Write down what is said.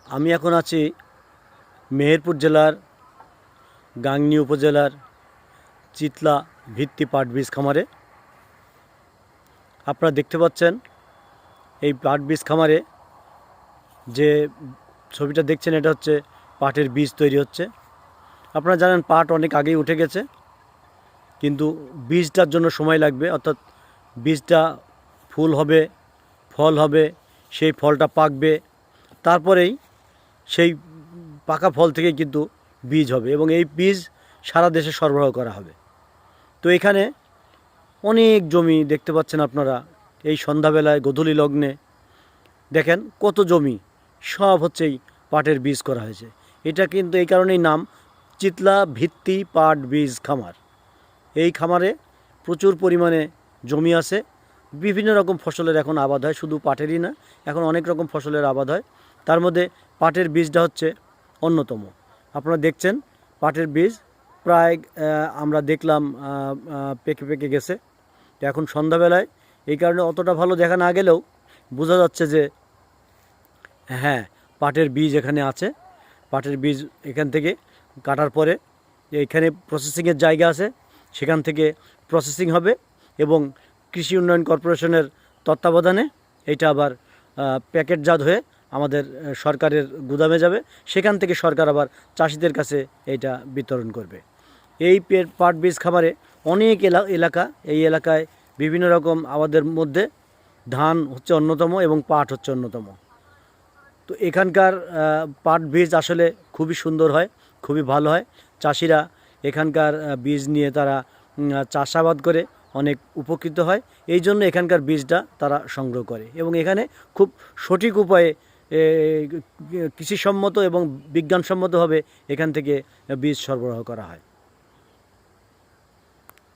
আমি এখন আছি মেহেরপুর জেলার গাংনী উপজেলার চিতলা ভিত্তি পাট বীজ খামারে। আপনারা দেখতে পাচ্ছেন এই পাট বীজ খামারে যে ছবিটা দেখছেন এটা হচ্ছে পাটের বীজ তৈরি হচ্ছে। আপনারা জানেন পাট অনেক আগেই উঠে গেছে, কিন্তু বীজটার জন্য সময় লাগবে। অর্থাৎ বীজটা ফুল হবে, ফল হবে, সেই ফলটা পাকবে, তারপরেই সেই পাকা ফল থেকে কিন্তু বীজ হবে এবং এই বীজ সারা দেশে সরবরাহ করা হবে। তো এখানে অনেক জমি দেখতে পাচ্ছেন আপনারা। এই সন্ধ্যাবেলায় গোধূলি লগ্নে দেখেন কত জমি, সব হচ্ছেই পাটের বীজ করা হয়েছে। এটা কিন্তু এই কারণেই নাম চিতলা ভিত্তি পাট বীজ খামার। এই খামারে প্রচুর পরিমাণে জমি আছে। বিভিন্ন রকম ফসলের এখন আবাদ হয়, শুধু পাটেরই না, এখন অনেক রকম ফসলের আবাদ হয়। তার মধ্যে পাটের বীজটা হচ্ছে অন্যতম। আপনারা দেখছেন পাটের বীজ প্রায় আমরা দেখলাম পেকে পেকে গেছে। তো এখন সন্ধ্যাবেলায় এই কারণে অতটা ভালো দেখা না গেলেও বোঝা যাচ্ছে যে হ্যাঁ, পাটের বীজ এখানে আছে। পাটের বীজ এখান থেকে কাটার পরে এখানে প্রসেসিংয়ের জায়গা আছে, সেখান থেকে প্রসেসিং হবে এবং কৃষি উন্নয়ন কর্পোরেশনের তত্ত্বাবধানে এটা আবার প্যাকেটজাত হয়ে আমাদের সরকারের গুদামে যাবে। সেখান থেকে সরকার আবার চাষিদের কাছে এইটা বিতরণ করবে। এই পাট বীজ খামারে অনেক এলাকা, এই এলাকায় বিভিন্ন রকম আবাদের মধ্যে ধান হচ্ছে অন্যতম এবং পাট হচ্ছে অন্যতম। তো এখানকার পাট বীজ আসলে খুবই সুন্দর হয়, খুবই ভালো হয়। চাষিরা এখানকার বীজ নিয়ে তারা চাষাবাদ করে অনেক উপকৃত হয়। এই জন্য এখানকার বীজটা তারা সংগ্রহ করে এবং এখানে খুব সঠিক উপায়ে কৃষিসম্মত এবং বিজ্ঞানসম্মতভাবে এখান থেকে বীজ সরবরাহ করা হয়।